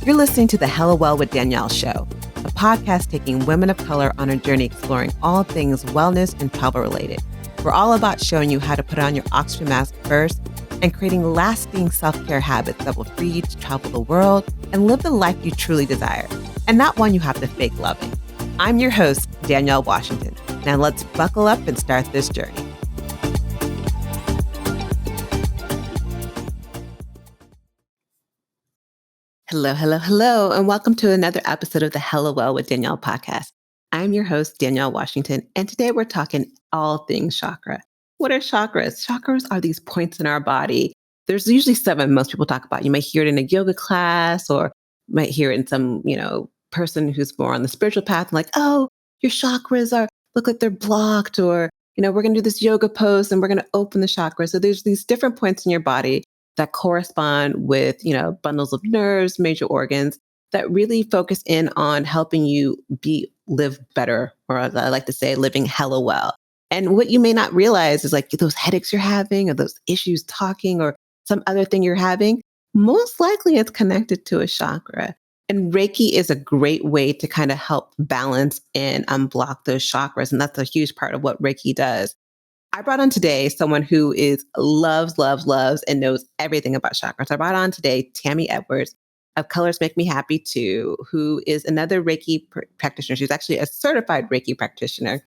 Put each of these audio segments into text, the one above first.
You're listening to the Hello Well with Danielle show, a podcast taking women of color on a journey exploring all things wellness and travel related. We're all about showing you how to put on your oxygen mask first and creating lasting self-care habits that will free you to travel the world and live the life you truly desire, and not one you have to fake loving. I'm your host, Danielle Washington. Now let's buckle up and start this journey. Hello, and welcome to another episode of the Hello Well with Danielle podcast. I'm your host, Danielle Washington, and today we're talking all things chakra. What are chakras? Chakras are these points in our body. There's usually 7 most people talk about. You might hear it in a yoga class, or you might hear it in some, person who's more on the spiritual path, like, oh, your chakras look like they're blocked, or, we're going to do this yoga pose and we're going to open the chakras. So there's these different points in your body that correspond with, bundles of nerves, major organs that really focus in on helping you live better, or as I like to say, living hella well. And what you may not realize is like those headaches you're having, or those issues talking, or some other thing you're having, most likely it's connected to a chakra. And Reiki is a great way to kind of help balance and unblock those chakras. And that's a huge part of what Reiki does. I brought on today someone who loves, and knows everything about chakras. I brought on today Tammy Edwards of Colors Make Me Happy Too, who is another Reiki practitioner. She's actually a certified Reiki practitioner.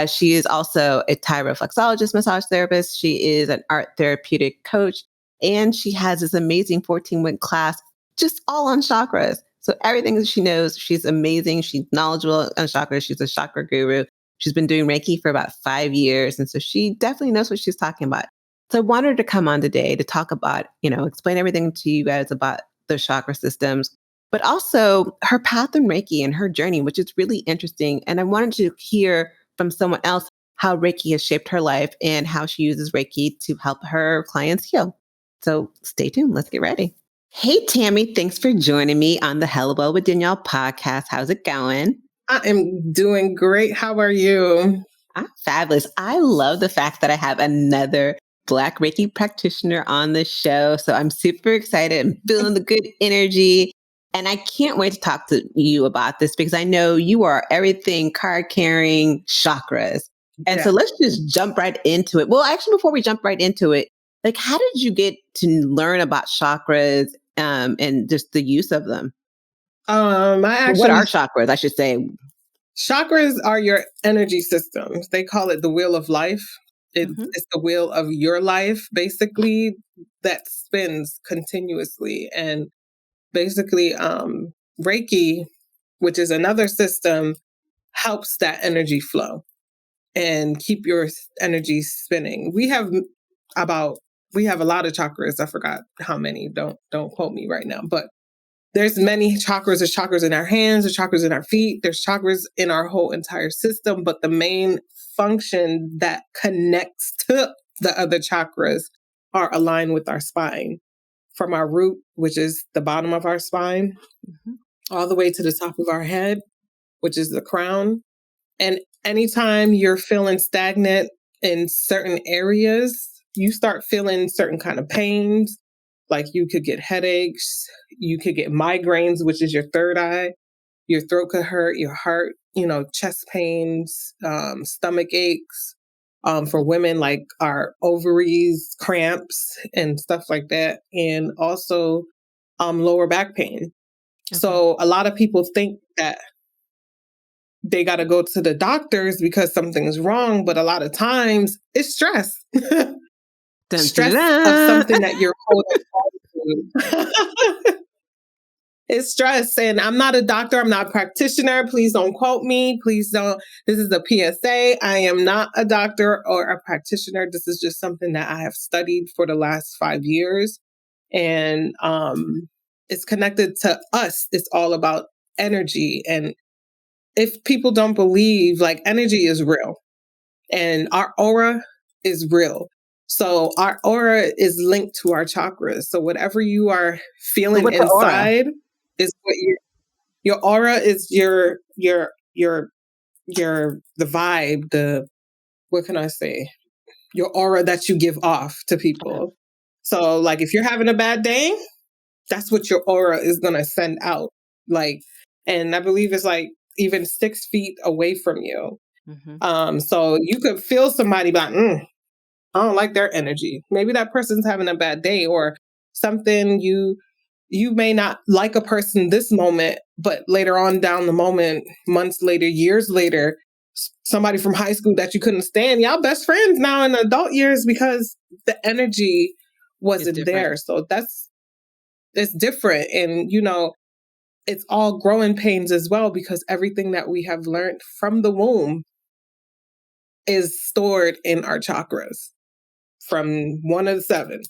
She is also a Thai reflexologist, massage therapist. She is an art therapeutic coach, and she has this amazing 14-week class just all on chakras. So everything that she knows, she's amazing. She's knowledgeable on chakras. She's a chakra guru. She's been doing Reiki for about 5 years. And so she definitely knows what she's talking about. So I wanted her to come on today to talk about, explain everything to you guys about the chakra systems, but also her path in Reiki and her journey, which is really interesting. And I wanted to hear from someone else how Reiki has shaped her life and how she uses Reiki to help her clients heal. So stay tuned. Let's get ready. Hey, Tammy, thanks for joining me on the Hello Well with Danielle podcast. How's it going? I am doing great. How are you? I'm fabulous. I love the fact that I have another Black Reiki practitioner on the show. So I'm super excited and feeling the good energy. And I can't wait to talk to you about this because I know you are everything card carrying chakras. And so let's just jump right into it. Well, actually, before we jump right into it, like, how did you get to learn about chakras and just the use of them? What are chakras? I should say. Chakras are your energy systems. They call it the wheel of life. It's the wheel of your life, basically, that spins continuously. And basically, Reiki, which is another system, helps that energy flow and keep your energy spinning. We have a lot of chakras. I forgot how many. Don't quote me right now, but there's many chakras. There's chakras in our hands, there's chakras in our feet, there's chakras in our whole entire system. But the main function that connects to the other chakras are aligned with our spine. From our root, which is the bottom of our spine, all the way to the top of our head, which is the crown. And anytime you're feeling stagnant in certain areas, you start feeling certain kind of pains. Like you could get headaches, you could get migraines, which is your third eye. Your throat could hurt, your heart, chest pains, stomach aches. For women, like our ovaries, cramps and stuff like that. And also lower back pain. Okay. So a lot of people think that they got to go to the doctors because something's wrong. But a lot of times it's stress. Stress of something that you're holding on to. It's stress. And I'm not a doctor. I'm not a practitioner. Please don't quote me. Please don't. This is a PSA. I am not a doctor or a practitioner. This is just something that I have studied for the last 5 years. And it's connected to us. It's all about energy. And if people don't believe, like, energy is real and our aura is real. So our aura is linked to our chakras. So whatever you are feeling inside is what your aura is. Your the vibe. What can I say? Your aura that you give off to people. So like if you're having a bad day, that's what your aura is going to send out. Like, and I believe it's like even 6 feet away from you. Mm-hmm. So you could feel somebody like, I don't like their energy. Maybe that person's having a bad day or something. You may not like a person this moment, but later on down the moment, months later, years later, somebody from high school that you couldn't stand, y'all best friends now in adult years because the energy It's wasn't different. there. So it's different. And it's all growing pains as well because everything that we have learned from the womb is stored in our chakras from one of the seven,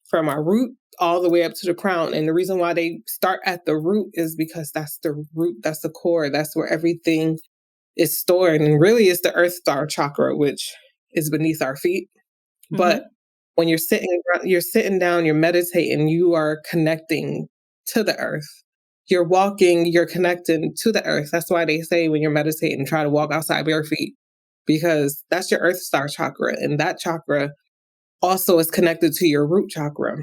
from our root all the way up to the crown. And the reason why they start at the root is because that's the root, that's the core, that's where everything is stored. And really, it's the Earth Star chakra, which is beneath our feet. Mm-hmm. But when you're sitting down, you're meditating, you are connecting to the earth. You're walking, you're connecting to the earth. That's why they say when you're meditating, try to walk outside bare feet, because that's your Earth Star chakra. And that chakra also is connected to your root chakra.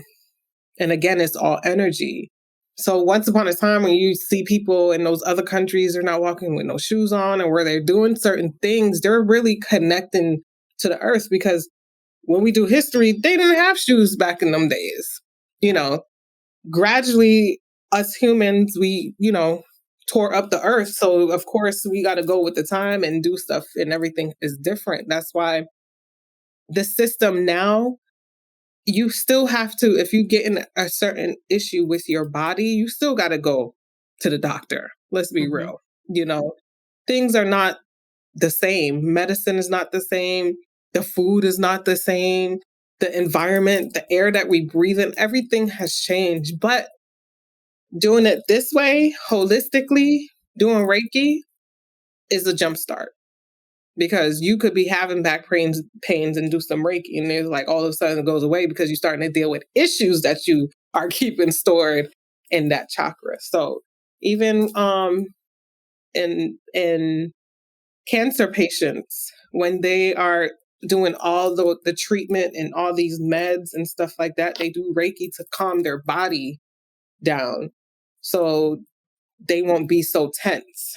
And again, it's all energy. So once upon a time, when you see people in those other countries, they're not walking with no shoes on, and where they're doing certain things, they're really connecting to the earth, because when we do history, they didn't have shoes back in them days. Gradually, us humans, we, tore up the earth. So of course we got to go with the time and do stuff, and everything is different. That's why the system now, you still have to, if you get in a certain issue with your body, you still got to go to the doctor. Let's be Mm-hmm. real. Things are not the same. Medicine is not the same. The food is not the same. The environment, the air that we breathe in, everything has changed. But doing it this way, holistically, doing Reiki is a jump start. Because you could be having back pains and do some Reiki, and it's like all of a sudden it goes away because you're starting to deal with issues that you are keeping stored in that chakra. So even in cancer patients, when they are doing all the treatment and all these meds and stuff like that, they do Reiki to calm their body down so they won't be so tense.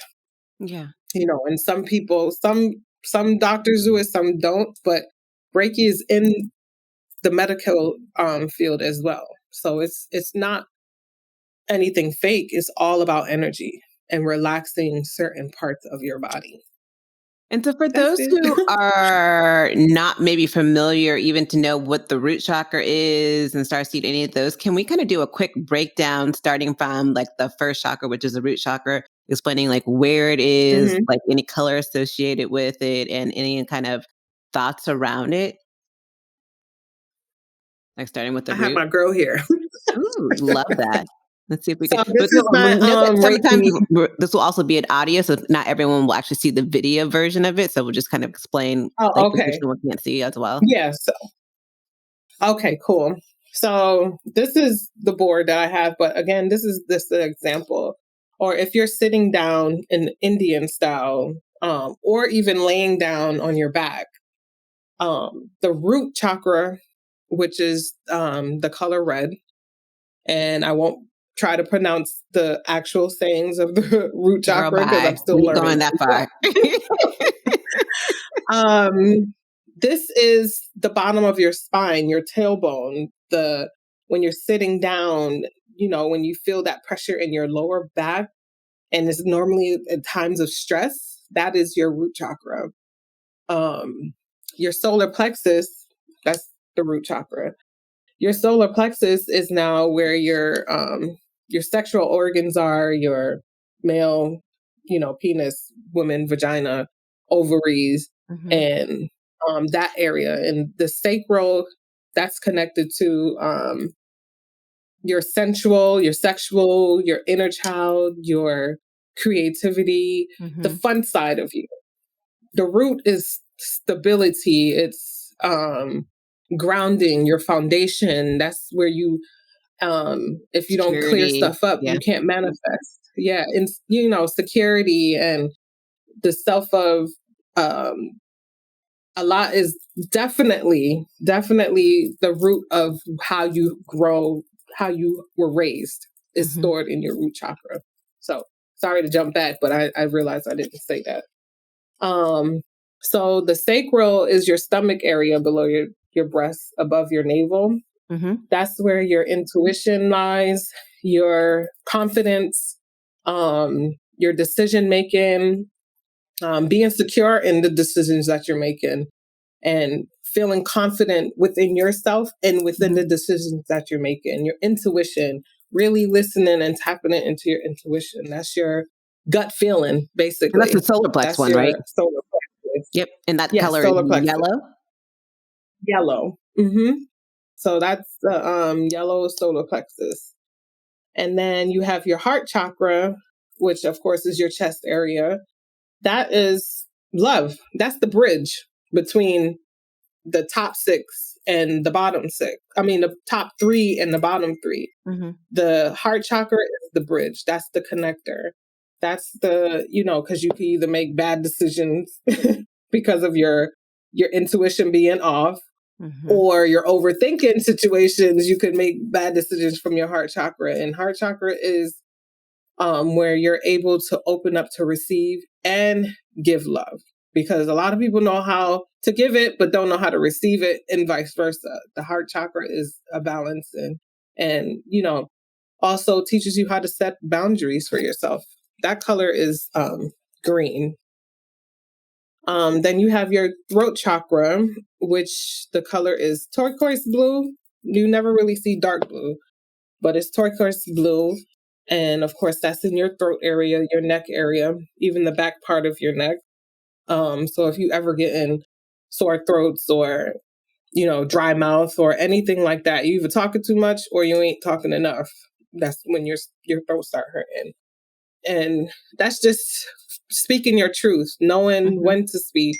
Yeah. And some people, some doctors do it, some don't, but Reiki is in the medical field as well. So it's not anything fake. It's all about energy and relaxing certain parts of your body. And so for That's those it. who are not maybe familiar even to know what the root chakra is and start seeing any of those, can we kind of do a quick breakdown starting from like the first chakra, which is the root chakra, explaining like where it is, Mhm. like any color associated with it and any kind of thoughts around it? Like starting with the I have root? my girl here. Ooh, love that. Let's see if we So can. this But is my note that sometimes Reiki. this will also be an audio, so not everyone will actually see the video version of it. So we'll just kind of explain, Oh, like, in case okay. someone can't see as well. Yes. Okay, cool. So this is the board that I have, but again, this is the example. Or if you're sitting down in Indian style, or even laying down on your back, the root chakra, which is the color red, and I won't try to pronounce the actual sayings of the root Girl, chakra because I'm bye. still We ain't learning going that far. This is the bottom of your spine, your tailbone. The When you're sitting down, when you feel that pressure in your lower back, and it's normally at times of stress, that is your root chakra. Your solar plexus, that's the root chakra. Your solar plexus is now where your sexual organs are, your male, penis, woman, vagina, ovaries, Mhm. and that area. And the sacral, that's connected to your sensual, your sexual, your inner child, your creativity, the Mhm. fun side of you. The root is stability. It's grounding, your foundation. That's where you, if you don't clear Security. stuff up, Yeah. you can't manifest. Yeah, and security and the self of, um, a lot is definitely the root of how you grow how you were raised is stored in your root chakra. So sorry to jump back, but I realized I didn't say that. So the sacral is your stomach area below your breast, above your navel. That's where your intuition lies, your confidence, your decision making, being secure in the decisions that you're making, and feeling confident within yourself and within the decisions that you're making. Your intuition, really listening and tapping it into your intuition. That's your gut feeling, And that's the basically. solar plex That's one, right? your solar plexus. Yep. And that Yes, color is solar plexus. yellow. Yellow. So that's the yellow solar plexus. And then you have your heart chakra, which of course is your chest area. That is love. That's the bridge between the top six and the bottom six. I mean, the top three and the bottom three. The heart chakra is the bridge. That's the connector. That's the, because you can either make bad decisions because of your intuition being off, or you're overthinking situations. You could make bad decisions from your heart chakra. And heart chakra is where you're able to open up to receive and give love. Because a lot of people know how to give it, but don't know how to receive it, and vice versa. The heart chakra is a balance, and also teaches you how to set boundaries for yourself. That color is green. Then you have your throat chakra, which the color is turquoise blue. You never really see dark blue, but it's turquoise blue. And of course, that's in your throat area, your neck area, even the back part of your neck. So if you ever get in sore throats or, dry mouth or anything like that, you either talking too much or you ain't talking enough. That's when your throat start hurting. And that's just speaking your truth, knowing when to speak,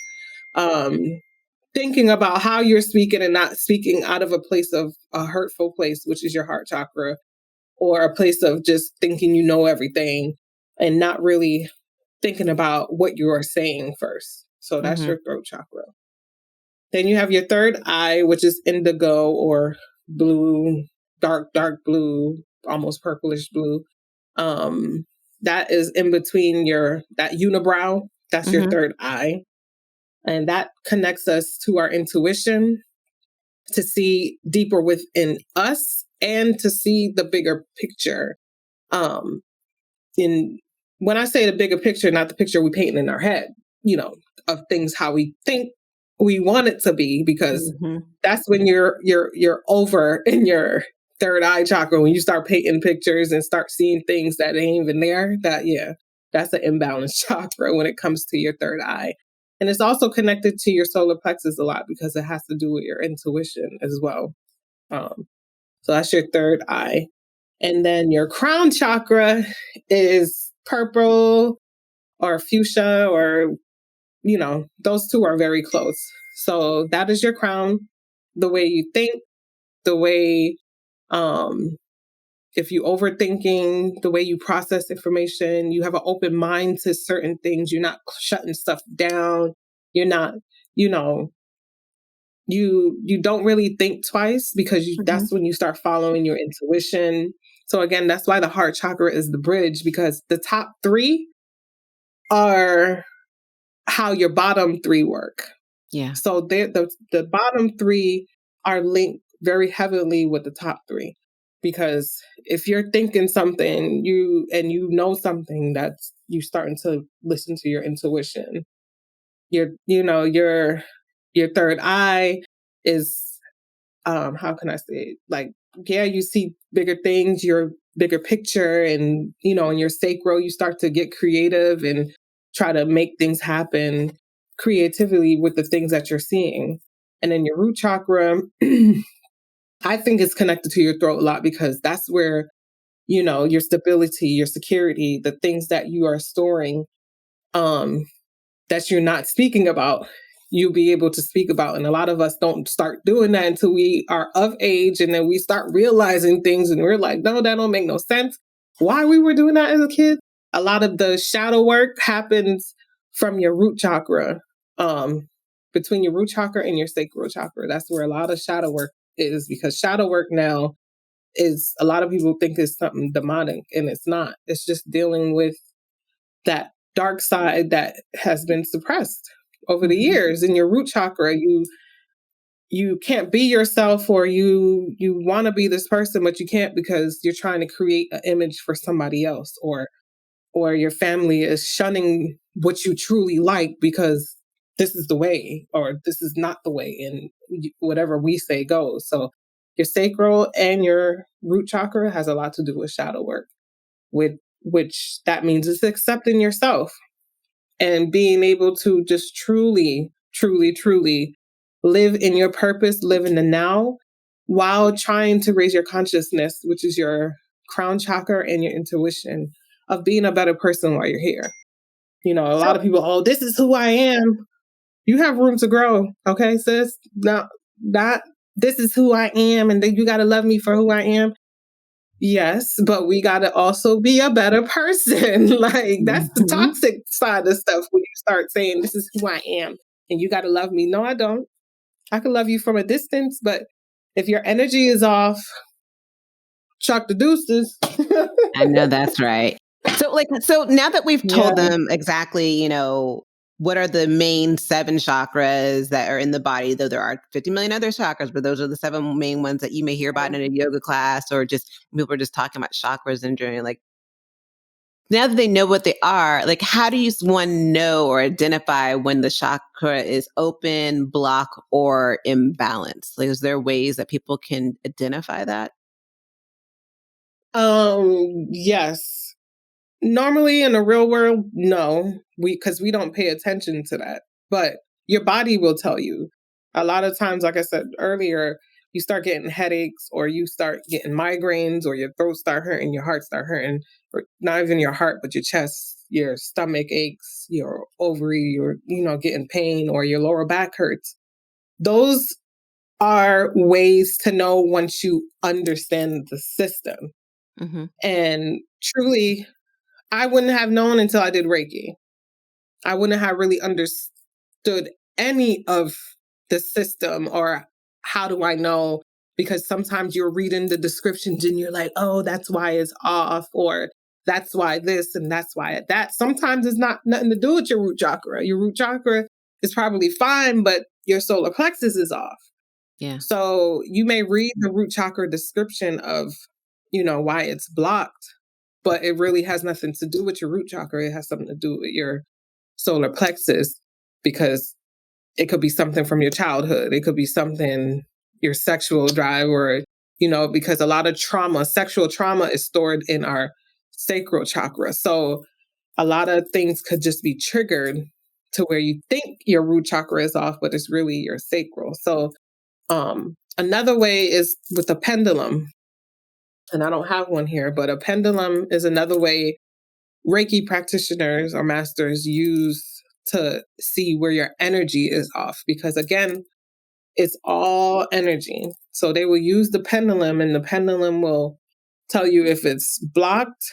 thinking about how you're speaking and not speaking out of a place of a hurtful place, which is your heart chakra, or a place of just thinking you know everything and not really thinking about what you are saying first. So that's your throat chakra. Then you have your third eye, which is indigo or blue, dark blue, almost purplish blue. That is in between that unibrow. That's your third eye. And that connects us to our intuition, to see deeper within us and to see the bigger picture. When I say the bigger picture, not the picture we paint in our head, of things how we think we want it to be, because that's when you're over in your third eye chakra, when you start painting pictures and start seeing things that ain't even there. That's an imbalance chakra when it comes to your third eye. And it's also connected to your solar plexus a lot because it has to do with your intuition as well. So that's your third eye. And then your crown chakra is purple or fuchsia, or, those two are very close. So that is your crown, the way you think, the way, if you overthinking, the way you process information, you have an open mind to certain things. You're not shutting stuff down. You're not, you don't really think twice, because that's when you start following your intuition. So again, that's why the heart chakra is the bridge, because the top three are how your bottom three work. Yeah. So the bottom three are linked very heavily with the top three, because if you're thinking something, you know something, that's you starting to listen to your intuition. Your third eye is, how can I say it? Like, yeah, you see bigger things, your bigger picture, and in your sacral, you start to get creative and try to make things happen creatively with the things that you're seeing. And then your root chakra, I think it's connected to your throat a lot, because that's where, your stability, your security, the things that you are storing, that you're not speaking about, you'll be able to speak about. And a lot of us don't start doing that until we are of age. And then we start realizing things and we're like, no, that don't make no sense. Why we were doing that as a kid? A lot of the shadow work happens from your root chakra, between your root chakra and your sacral chakra. That's where a lot of shadow work is, because shadow work now is a lot of people think it's something demonic, and it's not. It's just dealing with that dark side that has been suppressed over the years. In your root chakra, you can't be yourself, or you want to be this person, but you can't because you're trying to create an image for somebody else, or your family is shunning what you truly like because this is the way or this is not the way, and whatever we say goes. So your sacral and your root chakra has a lot to do with shadow work, with which that means it's accepting yourself and being able to just truly, truly, truly live in your purpose, live in the now, while trying to raise your consciousness, which is your crown chakra and your intuition of being a better person while you're here. You know, a lot of people, oh, this is who I am. You have room to grow, okay, sis? No, not this is who I am, and then you got to love me for who I am. Yes, but we got to also be a better person. Like, that's the Mm-hmm. toxic side of stuff when you start saying, this is who I am, and you got to love me. No, I don't. I can love you from a distance, but if your energy is off, chuck the deuces. I know that's right. So now that we've Yeah. told them exactly, what are the main 7 chakras that are in the body, though there are 50 million other chakras, but those are the 7 main ones that you may hear about in a yoga class, or just people are just talking about chakras and doing like, now that they know what they are, like, how do you one know or identify when the chakra is open, block, or imbalance? Like, is there ways that people can identify that? Yes. Normally in the real world, no, because we don't pay attention to that. But your body will tell you. A lot of times, like I said earlier, you start getting headaches, or you start getting migraines, or your throat start hurting, your heart start hurting, or not even your heart, but your chest, your stomach aches, your ovary, you're, getting pain, or your lower back hurts. Those are ways to know once you understand the system. Mm-hmm. And truly, I wouldn't have known until I did Reiki. I wouldn't have really understood any of the system, or how do I know? Because sometimes you're reading the descriptions and you're like, oh, that's why it's off, or that's why this and that's why that. Sometimes it's not nothing to do with your root chakra. Your root chakra is probably fine, but your solar plexus is off. Yeah. So you may read the root chakra description of, why it's blocked, but it really has nothing to do with your root chakra. It has something to do with your solar plexus, because it could be something from your childhood. It could be something, your sexual drive, or, because a lot of trauma, sexual trauma is stored in our sacral chakra. So a lot of things could just be triggered to where you think your root chakra is off, but it's really your sacral. So another way is with a pendulum. And I don't have one here, but a pendulum is another way Reiki practitioners or masters use to see where your energy is off. Because again, it's all energy. So they will use the pendulum, and the pendulum will tell you if it's blocked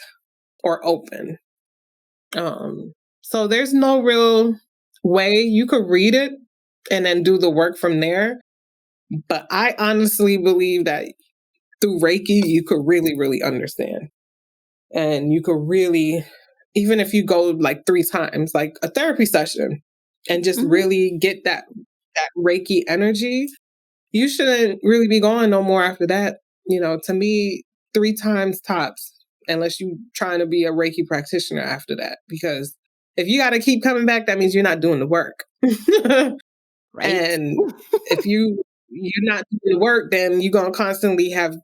or open. So there's no real way. You could read it and then do the work from there. But I honestly believe that through Reiki, you could really, really understand. And you could really, even if you go like 3 times, like a therapy session, and just Mm-hmm. really get that Reiki energy, you shouldn't really be going no more after that. To me, 3 times tops, unless you trying to be a Reiki practitioner after that. Because if you got to keep coming back, that means you're not doing the work. Right. And if you're not doing the work, then you're gonna constantly have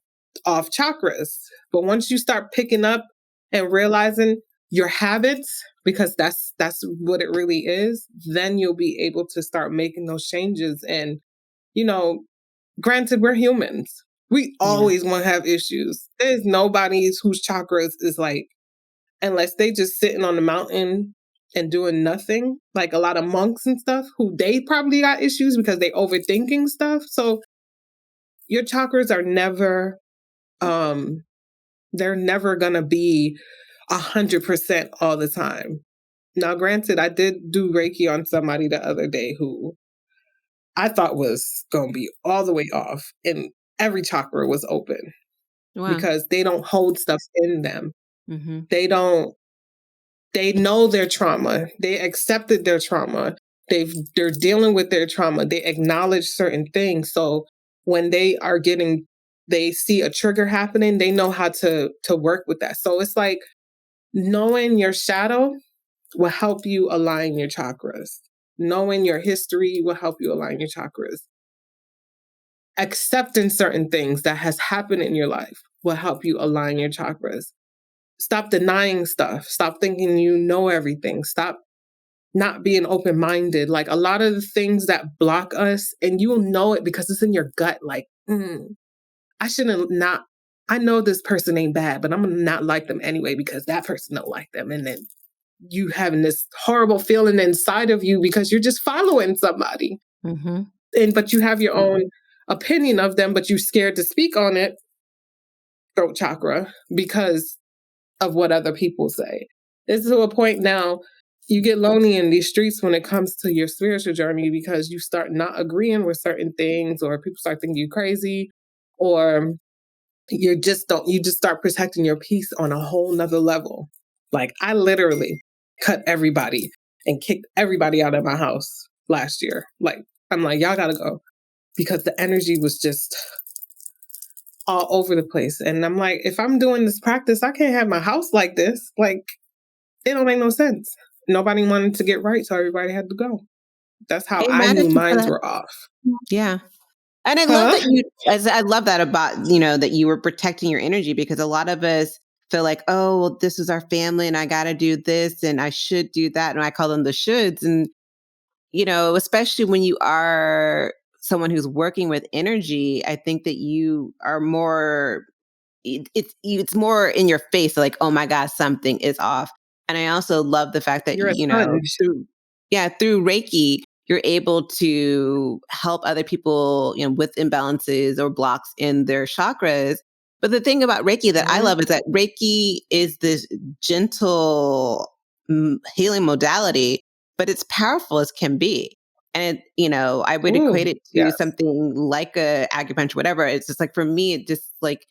off chakras. But once you start picking up and realizing your habits, because that's what it really is, then you'll be able to start making those changes. And you know, granted, we're humans. We Yeah. always want to have issues. There's nobody whose chakras is like, unless they just sitting on the mountain and doing nothing, like a lot of monks and stuff, who they probably got issues because they overthinking stuff. So your chakras are never, um, they're never gonna be 100% all the time. Now, granted, I did do Reiki on somebody the other day who I thought was gonna be all the way off, and every chakra was open. Wow. because they don't hold stuff in them. Mm-hmm. They know their trauma. They accepted their trauma. They're dealing with their trauma. They acknowledge certain things. So when they see a trigger happening, they know how to work with that. So it's like knowing your shadow will help you align your chakras. Knowing your history will help you align your chakras. Accepting certain things that has happened in your life will help you align your chakras. Stop denying stuff. Stop thinking you know everything. Stop not being open-minded. Like a lot of the things that block us, and you'll know it because it's in your gut. Like, I shouldn't not, I know this person ain't bad, but I'm gonna not like them anyway because that person don't like them. And then you having this horrible feeling inside of you because you're just following somebody. Mm-hmm. But you have your own opinion of them, but you're scared to speak on it, throat chakra, because of what other people say. It's to a point now you get lonely in these streets when it comes to your spiritual journey because you start not agreeing with certain things, or people start thinking you crazy, or you just start protecting your peace on a whole nother level. Like I literally cut everybody and kicked everybody out of my house last year. Like I'm like, y'all gotta go, because the energy was just all over the place. And I'm like, if I'm doing this practice, I can't have my house like this. Like, it don't make no sense. Nobody wanted to get right, so everybody had to go. That's how Hey, I mad knew at you for minds that. were off. Yeah. And I love Huh? that I love that about, that you were protecting your energy, because a lot of us feel like, oh, well, this is our family and I got to do this and I should do that. And I call them the shoulds. And, especially when you are someone who's working with energy, I think that you are more, it's more in your face, like, oh my God, something is off. And I also love the fact that, You're a sponge. through Reiki, you're able to help other people, with imbalances or blocks in their chakras. But the thing about Reiki that I Mhm. love is that Reiki is this gentle healing modality, but it's powerful as can be. And I would Ooh, equate it to yes. something like a acupuncture, whatever. It's just like, for me, it just like,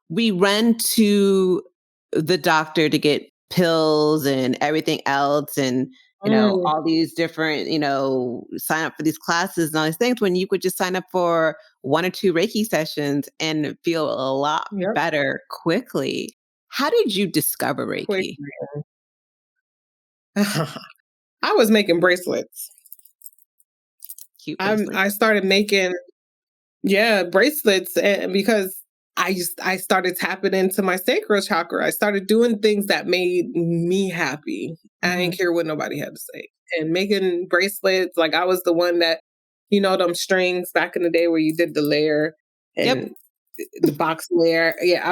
we run to the doctor to get pills and everything else, and Mm, all these different, sign up for these classes and all these things, when you could just sign up for one or two Reiki sessions and feel a lot yep. better quickly. How did you discover Quick. Reiki? I was making bracelets. Cute bracelet. I started making, yeah, bracelets, and because I started tapping into my sacral chakra. I started doing things that made me happy. I didn't Hmm. care what nobody had to say. And making bracelets, like I was the one that, them strings back in the day where you did the layer Yep. and the box layer. Yeah,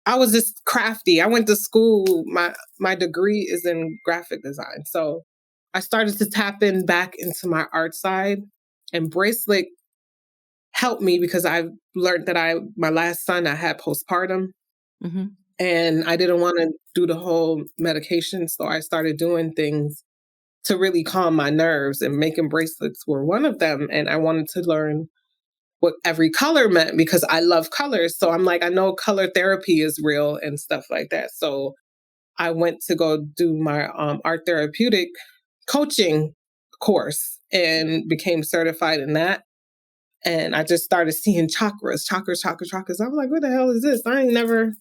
I was just crafty. I went to school. My degree is in graphic design. So I started to tap in back into my art side, and bracelet helped me because I learned that my last son, I had postpartum, Hmm. and I didn't want to do the whole medication. So I started doing things to really calm my nerves, and making bracelets were one of them. And I wanted to learn what every color meant because I love colors. So I'm like, I know color therapy is real and stuff like that. So I went to go do my art therapeutic coaching course and became certified in that. And I just started seeing chakras, chakras, chakras, chakras. I was like, what the hell is this? I ain't never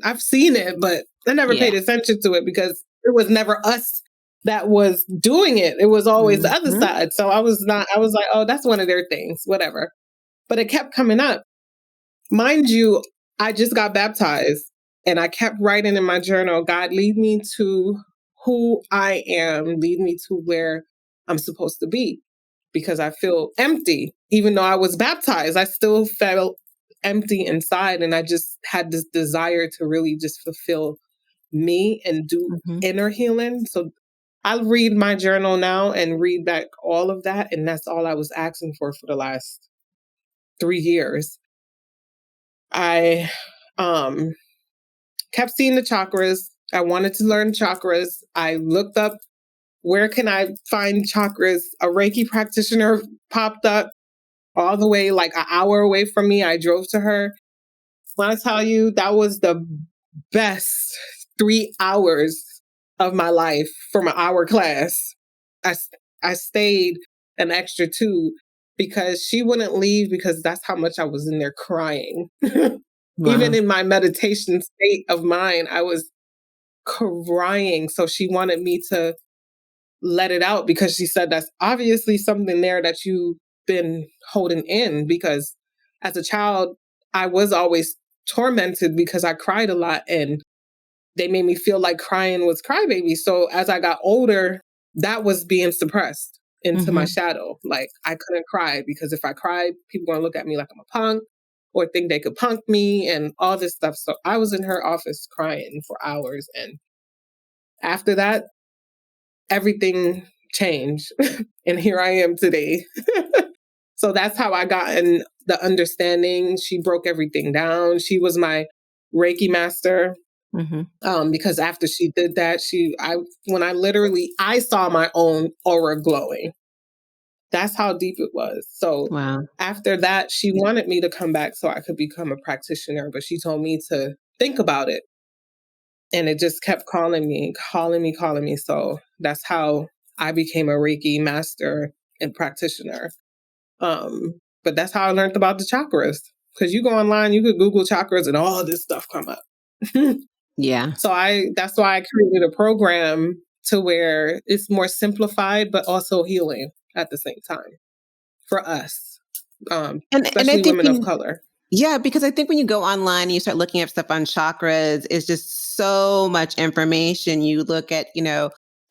I've seen it, but I never Yeah. paid attention to it because it was never us that was doing it. It was always the other Hmm. side. So I was like, oh, that's one of their things, whatever. But it kept coming up. Mind you, I just got baptized, and I kept writing in my journal, God, lead me to who I am, lead me to where I'm supposed to be, because I feel empty. Even though I was baptized, I still felt empty inside. And I just had this desire to really just fulfill me and do Hmm. inner healing. So I'll read my journal now and read back all of that. And that's all I was asking for the last 3 years. I um, kept seeing the chakras. I wanted to learn chakras. I looked up, where can I find chakras? A Reiki practitioner popped up all the way like an hour away from me. I drove to her. When I tell you that was the best 3 hours of my life from an hour class, I, I stayed an extra two because she wouldn't leave because that's how much I was in there crying. Even Wow. in my meditation state of mind, I was crying. So she wanted me to let it out because she said that's obviously something there that you've been holding in. Because as a child, I was always tormented because I cried a lot and they made me feel like crying was crybaby. So as I got older, that was being suppressed into my Mhm. shadow. Like I couldn't cry because if I cried, people gonna look at me like I'm a punk or think they could punk me and all this stuff. So I was in her office crying for hours. And after that, everything changed. And here I am today. So that's how I got in the understanding. She broke everything down. She was my Reiki master. Mhm. Because after she did that, when I saw my own aura glowing. That's how deep it was. So Wow. after that, she wanted me to come back so I could become a practitioner, but she told me to think about it. And it just kept calling me, calling me, calling me. So that's how I became a Reiki master and practitioner. But that's how I learned about the chakras. Because you go online, you could Google chakras and all this stuff come up. Yeah. So that's why I created a program to where it's more simplified, but also healing at the same time for us, And I especially think women of when color. Yeah, because I think when you go online and you start looking up stuff on chakras, it's just so much information. You look at,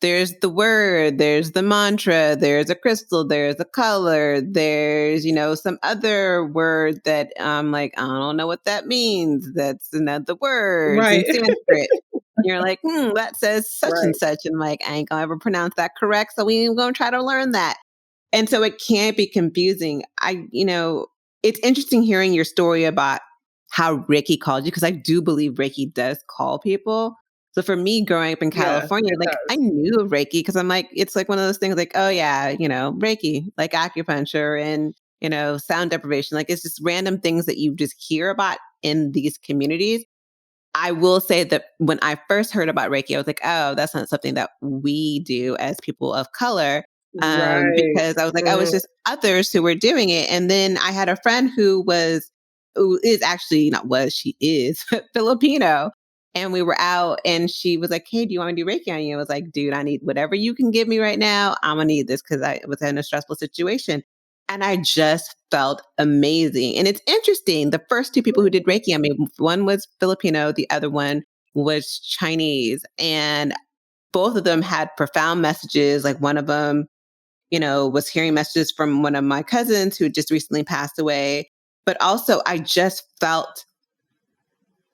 there's the word, there's the mantra, there's a crystal, there's a color, there's, some other word that I'm like, I don't know what that means. That's another words in Right. Sanskrit. You're like, that says such and Right. such. And like, I ain't gonna ever pronounce that correct. So we ain't gonna try to learn that. And so it can be confusing. It's interesting hearing your story about how Reiki called you because I do believe Reiki does call people. So for me, growing up in Yeah, California, it like I does. knew of Reiki because I'm like, it's like one of those things like, oh yeah, Reiki, like acupuncture and, sound deprivation. Like it's just random things that you just hear about in these communities. I will say that when I first heard about Reiki, I was like, oh, that's not something that we do as people of color. Right. Because I was like, oh, Mm, it's just others who were doing it. And then I had a friend who is actually not was, she is Filipino. And we were out and she was like, hey, do you want me to do Reiki on you? I was like, dude, I need whatever you can give me right now. I'm going to need this because I was in a stressful situation. And I just felt amazing. And it's interesting. The first two people who did Reiki on me, one was Filipino, the other one was Chinese. And both of them had profound messages. Like one of them, was hearing messages from one of my cousins who just recently passed away. But also, I just felt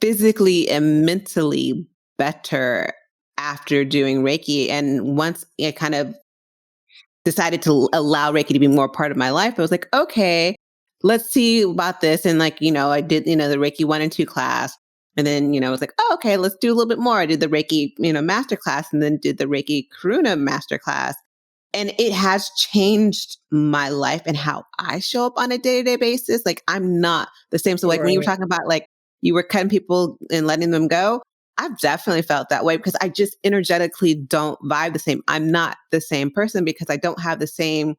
physically and mentally better after doing Reiki. And once it kind of decided to allow Reiki to be more part of my life, I was like, okay, let's see about this. And like, I did, the Reiki 1 and 2 class. And then, I was like, oh, okay, let's do a little bit more. I did the Reiki, master class and then did the Reiki Karuna master class. And it has changed my life and how I show up on a day-to-day basis. Like I'm not the same. So like when you were right. talking about like you were cutting people and letting them go, I've definitely felt that way because I just energetically don't vibe the same. I'm not the same person because I don't have the same.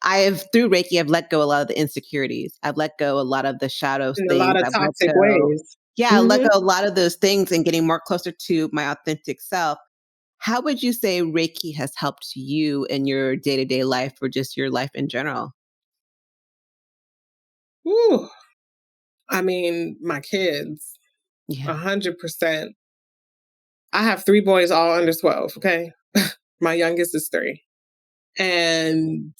I have through Reiki, I've let go a lot of the insecurities. I've let go a lot of the shadows In a lot things. of I've let toxic go. ways. Yeah, I let Hmm. go a lot of those things and getting more closer to my authentic self. How would you say Reiki has helped you in your day to day life or just your life in general? Whew. I mean, my kids, Yeah. 100%. I have three boys all under 12, okay? My youngest is three. And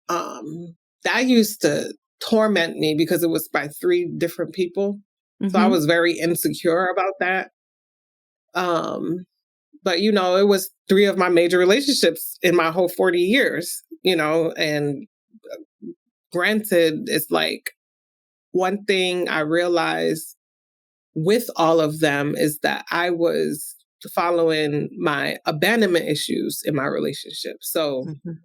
um, that used to torment me because it was by three different people. So I Mhm. was very insecure about that. Um, but it was three of my major relationships in my whole 40 years, and granted, it's like one thing I realized with all of them is that I was following my abandonment issues in my relationship. So Mhm.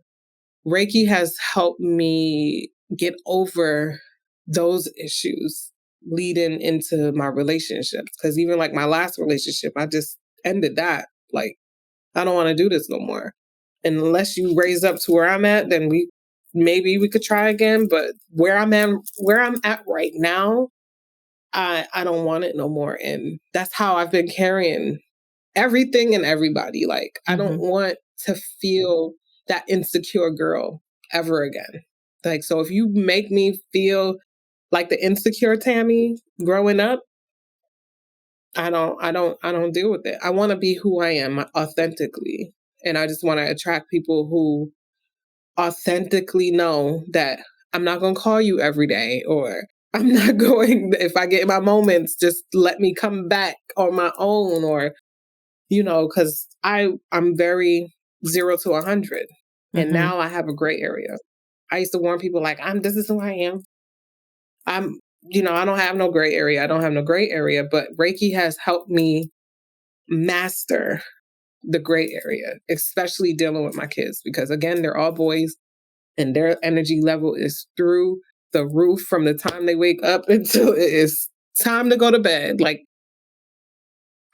Reiki has helped me get over those issues. leading into my relationships. Because even like my last relationship, I just ended that. Like, I don't want to do this no more. And unless you raise up to where I'm at, then maybe we could try again. But where I'm at right now, I don't want it no more. And that's how I've been carrying everything and everybody. Like, I don't want to feel that insecure girl ever again. Like, so if you make me feel like the insecure Tammy growing up, I don't deal with it. I want to be who I am authentically. And I just want to attract people who authentically know that I'm not going to call you every day, or I'm not going, if I get in my moments, just let me come back on my own, or, because I'm very 0 to 100. And now I have a gray area. I used to warn people like, this is who I am. I don't have no gray area. I don't have no gray area, but Reiki has helped me master the gray area, especially dealing with my kids, because again, they're all boys and their energy level is through the roof from the time they wake up until it is time to go to bed. Like,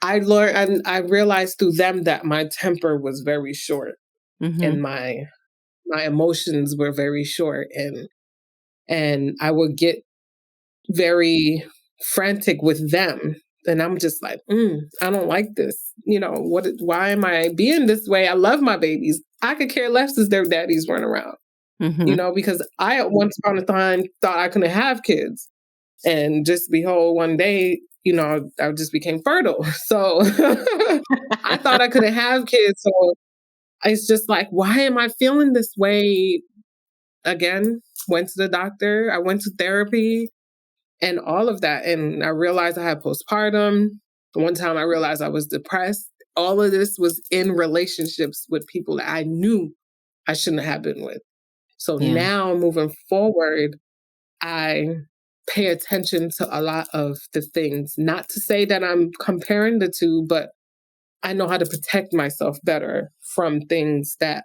I learned and I realized through them that my temper was very short and my emotions were very short, and I would get very frantic with them. And I'm just like, I don't like this. Why am I being this way? I love my babies. I could care less as their daddies run around, because I at once upon a time thought I couldn't have kids. And just behold, one day, I just became fertile. So I thought I couldn't have kids. So it's just like, why am I feeling this way? Again, went to the doctor. I went to therapy and all of that. And I realized I had postpartum. One time I realized I was depressed. All of this was in relationships with people that I knew I shouldn't have been with. So now moving forward, I pay attention to a lot of the things. Not to say that I'm comparing the two, but I know how to protect myself better from things that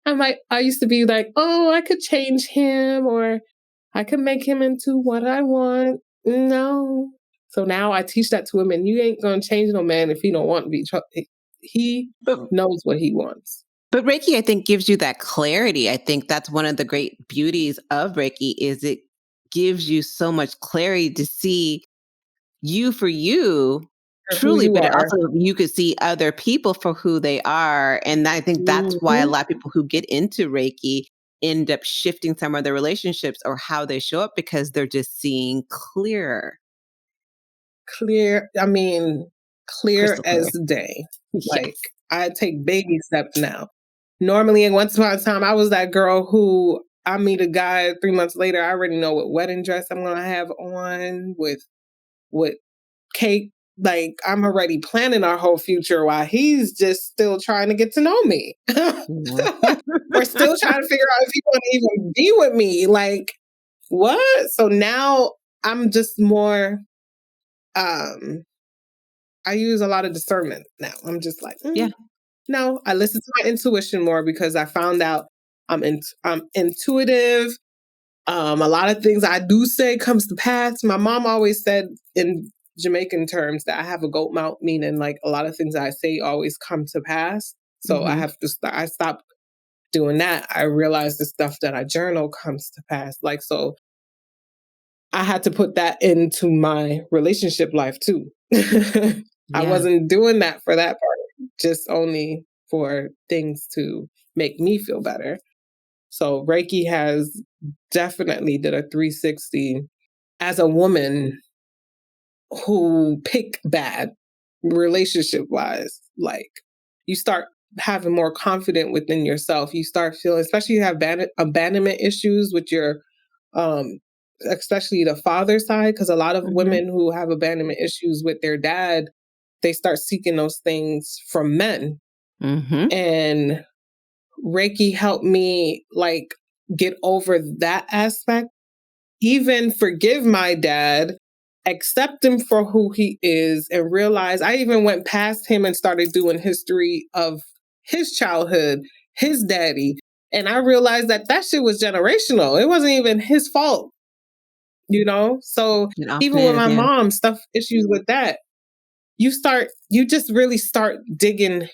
I used to be like, oh, I could change him, or I could make him into what I want. No. So now I teach that to him, and you ain't going to change no man if he don't want to be. He But knows what he wants. But Reiki, I think, gives you that clarity. I think that's one of the great beauties of Reiki is it gives you so much clarity to see you for you For who truly, you but it are. also you could see other people for who they are. And I think that's why a Mhm. lot of people who get into Reiki end up shifting some of their relationships or how they show up because they're just seeing clearer. Clear. I mean, clear Crystal clear. as day. Like, Yes. I take baby steps now. Normally, in once upon a time, I was that girl who I meet a guy 3 months later. I already know what wedding dress I'm gonna have on with cake. Like, I'm already planning our whole future while he's just still trying to get to know me. Yeah. We're still trying to figure out if he want to even be with me. Like, what? So now I'm just more um I use a lot of discernment now. I'm just like, Yeah. no, I listen to my intuition more because I found out I'm intuitive. A lot of things I do say comes to pass. My mom always said in Jamaican terms that I have a goat mouth, meaning like a lot of things I say always come to pass. So I Hmm. have to I stopped doing that. I realized the stuff that I journal comes to pass. Like, so I had to put that into my relationship life too. I Yeah. wasn't doing that for that part, just only for things to make me feel better. So Reiki has definitely did a 360 as a woman who pick bad relationship wise. Like, you start having more confidence within yourself. You start feeling, especially you have abandonment issues with your um especially the father side, because a lot of Hmm. women who have abandonment issues with their dad, they start seeking those things from men. Hmm. And Reiki helped me like get over that aspect, even forgive my dad, accept him for who he is, and realize I even went past him and started doing history of his childhood, his daddy. And I realized that shit was generational. It wasn't even his fault. So It often even with is, my yeah. mom, stuff issues with that, you just really start digging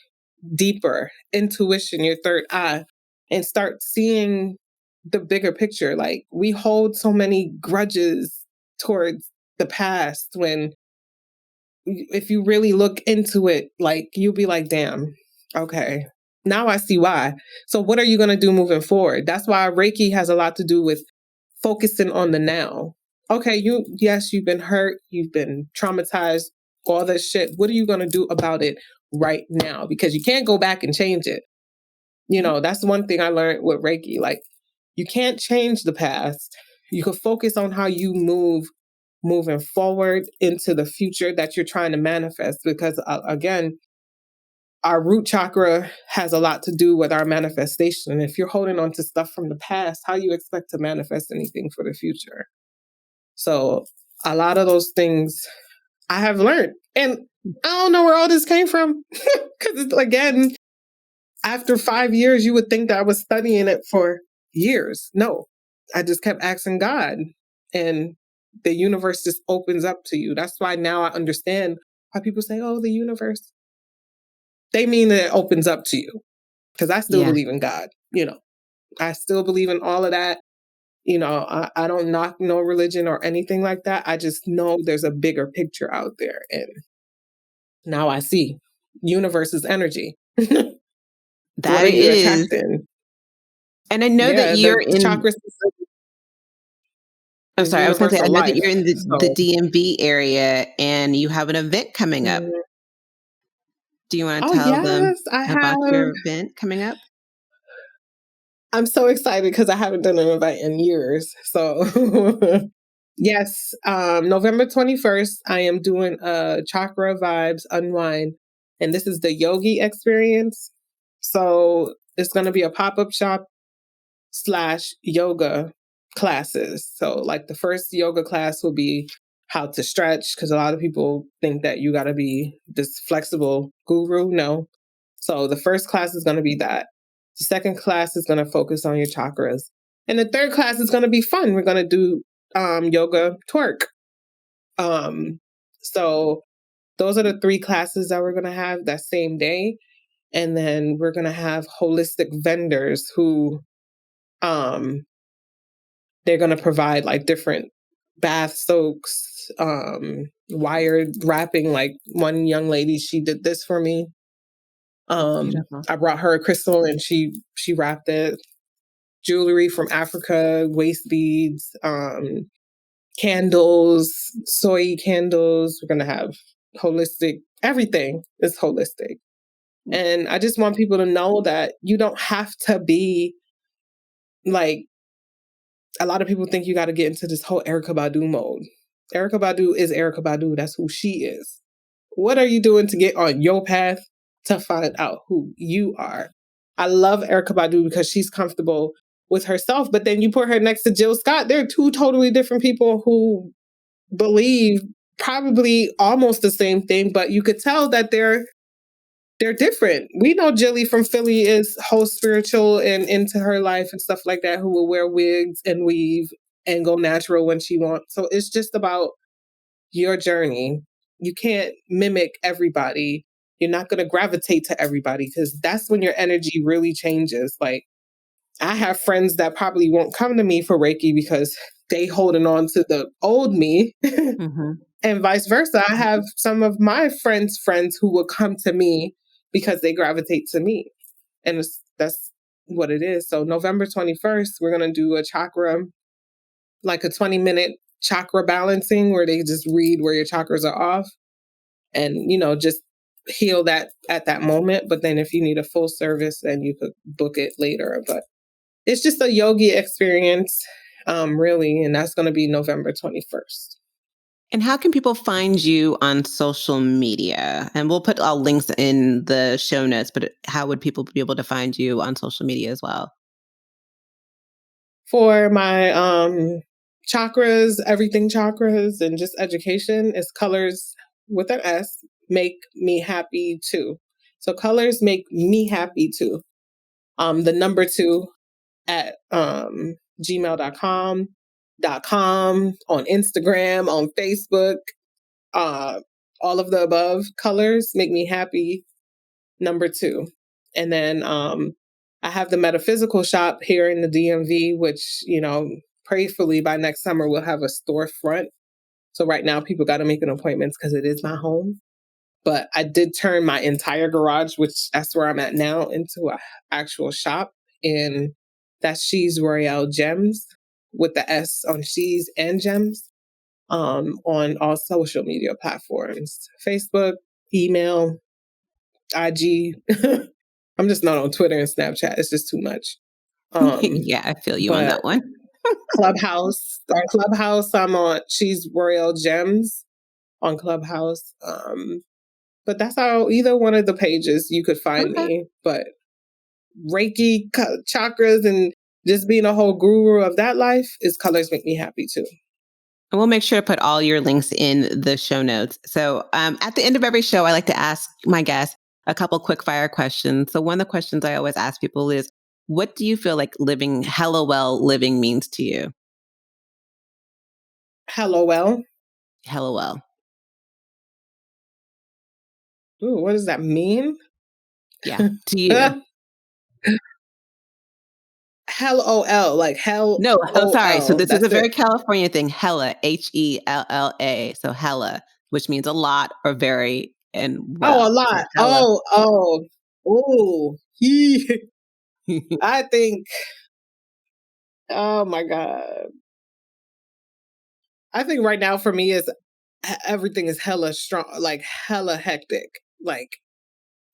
deeper, intuition, your third eye, and start seeing the bigger picture. Like we hold so many grudges towards the past when if you really look into it, like you'll be like, damn, okay, now I see why. So what are you going to do moving forward? That's why Reiki has a lot to do with focusing on the now. Okay, yes, you've been hurt, you've been traumatized, all this shit. What are you going to do about it right now? Because you can't go back and change it. That's one thing I learned with Reiki. Like, you can't change the past. You can focus on how you moving forward into the future that you're trying to manifest. Because again, our root chakra has a lot to do with our manifestation. And if you're holding on to stuff from the past, how you expect to manifest anything for the future? So a lot of those things I have learned. And I don't know where all this came from. Because again, after 5 years, you would think that I was studying it for years. No, I just kept asking God, and the universe just opens up to you. That's why now I understand why people say, oh, the universe. They mean that it opens up to you, because I still Yeah. believe in God. I still believe in all of that. I don't knock no religion or anything like that. I just know there's a bigger picture out there. And now I see universe is energy. What That are it you is. attracting? And I know that Yeah, you're the in, chakras I'm is sorry, I was going to say, I universal know that life. you're in the So, DMV area and you have an event coming up. mm, Do you want to oh tell them yes, I about have. your event coming up? I'm so excited because I haven't done an event in years. So, yes, November 21st, I am doing a chakra vibes unwind, and this is the yogi experience. So it's going to be a pop up shop / yoga classes. So, like, the first yoga class will be how to stretch, because a lot of people think that you got to be this flexible guru. No. So, the first class is going to be that. The second class is going to focus on your chakras. And the third class is going to be fun. We're going to do yoga twerk. So, those are the three classes that we're going to have that same day. And then we're going to have holistic vendors who um, they're going to provide like different bath soaks, wired wrapping. Like one young lady, she did this for me. Beautiful. I brought her a crystal and she wrapped it. Jewelry from Africa, waist beads, candles, soy candles. We're gonna have holistic. Everything is holistic, and I just want people to know that you don't have to be like, a lot of people think you got to get into this whole Erica Badu mode. Erica Badu is Erica Badu. That's who she is. What are you doing to get on your path to find out who you are? I love Erica Badu because she's comfortable with herself, but then you put her next to Jill Scott. They're two totally different people who believe probably almost the same thing, but you could tell that they're different. We know Jilly from Philly is whole spiritual and into her life and stuff like that, who will wear wigs and weave and go natural when she wants. So it's just about your journey. You can't mimic everybody. You're not going to gravitate to everybody, because that's when your energy really changes. Like, I have friends that probably won't come to me for Reiki because they holding on to the old me. Mm-hmm. And vice versa. I have some of my friends who will come to me because they gravitate to me. And that's what it is. So November 21st, we're going to do a chakra, like a 20-minute chakra balancing where they just read where your chakras are off and, just heal that at that moment. But then if you need a full service, then you could book it later. But it's just a yogi experience, really. And that's going to be November 21st. And how can people find you on social media? And we'll put all links in the show notes, but how would people be able to find you on social media as well? For my chakras, everything chakras, and just education, is colors with an S make me happy too. So colors make me happy too. The number 2 at gmail.com. on Instagram, on Facebook, all of the above colors make me happy. Number 2. And then I have the Metaphysical shop here in the DMV, which, prayerfully by next summer we'll have a storefront. So right now people got to make an appointment because it is my home. But I did turn my entire garage, which that's where I'm at now, into an actual shop. And that's She's Royale Gems, with the S on She's and Gems, on all social media platforms, Facebook, email, IG. I'm just not on Twitter and Snapchat. It's just too much. Yeah, I feel you on that one. Clubhouse, I'm on She's Royale Gems on Clubhouse. But that's how either one of the pages you could find me. But Reiki, chakras, and just being a whole guru of that life is colors make me happy too. And we'll make sure to put all your links in the show notes. So at the end of every show, I like to ask my guests a couple quick fire questions. So one of the questions I always ask people is, what do you feel like living hella well living means to you? Hello, well. Hella well. Ooh, what does that mean? Yeah, to you. Hell-O-L, like hell. No, oh, sorry. So this That's is a very it. California thing. Hella, Hella. So hella, which means a lot or very, and well. Oh, a lot. So Ooh. I think, oh my God. I think right now for me is everything is hella strong, like hella hectic. Like,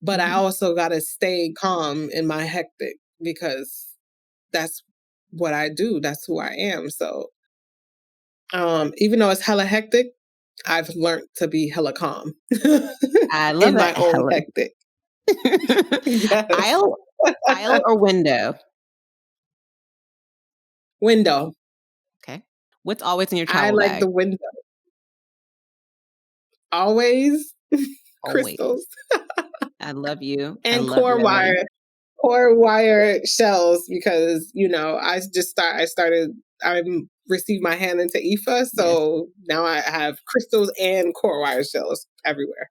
but I also got to stay calm in my hectic because that's what I do. That's who I am. So, even though it's hella hectic, I've learned to be hella calm. I love in that. my own hectic. Yes. Aisle or window? Window. Okay. What's always in your travel I like bag? the window. Always. Crystals. I love you. And core wire shells, because I received my hand into IFA, so now I have crystals and core wire shells everywhere.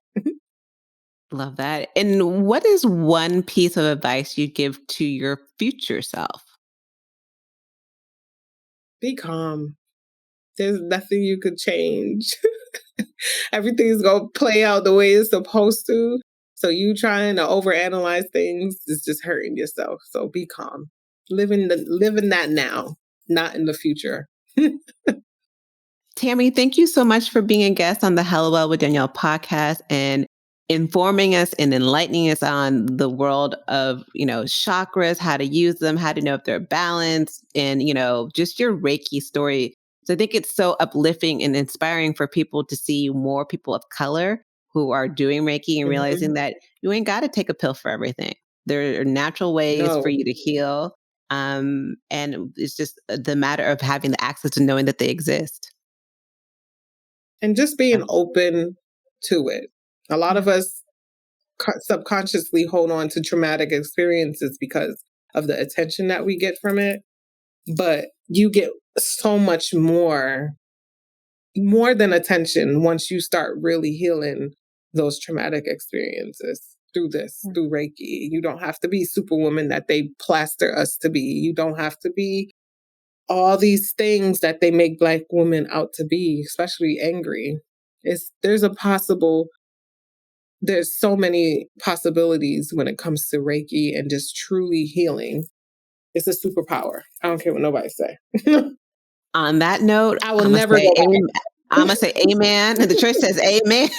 Love that. And what is one piece of advice you'd give to your future self? Be calm. There's nothing you could change. Everything's going to play out the way it's supposed to. So you trying to overanalyze things is just hurting yourself. So be calm. Live in that now, not in the future. Tammy, thank you so much for being a guest on the Hello Well with Danielle podcast and informing us and enlightening us on the world of, chakras, how to use them, how to know if they're balanced, and, just your Reiki story. So I think it's so uplifting and inspiring for people to see more people of color who are doing Reiki and realizing that you ain't got to take a pill for everything. There are natural ways for you to heal. And it's just the matter of having the access to knowing that they exist. And just being open to it. A lot of us subconsciously hold on to traumatic experiences because of the attention that we get from it. But you get so much more than attention once you start really healing those traumatic experiences through Reiki. You don't have to be Superwoman that they plaster us to be. You don't have to be all these things that they make Black women out to be, especially angry. There's so many possibilities when it comes to Reiki and just truly healing. It's a superpower. I don't care what nobody say. On that note, I will never go back. I'm going to say amen. And the church says amen.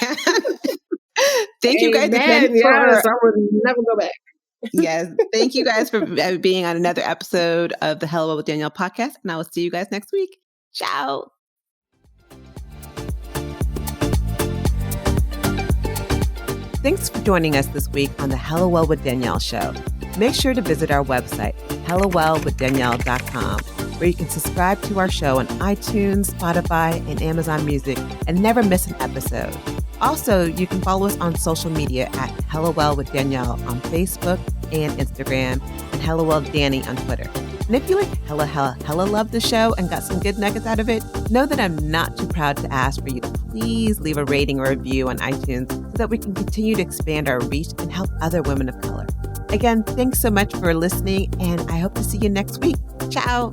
Thank you guys again I would never go back. Yes. Thank you guys for being on another episode of the Hello with Danielle podcast. And I will see you guys next week. Ciao. Thanks for joining us this week on the Hello Well with Danielle show. Make sure to visit our website, hellowellwithdanielle.com, where you can subscribe to our show on iTunes, Spotify, and Amazon Music and never miss an episode. Also, you can follow us on social media at Hello Well with Danielle on Facebook and Instagram, and Hello Well Danny on Twitter. And if you like hella love the show and got some good nuggets out of it, know that I'm not too proud to ask for you to please leave a rating or review on iTunes so that we can continue to expand our reach and help other women of color. Again, thanks so much for listening, and I hope to see you next week. Ciao.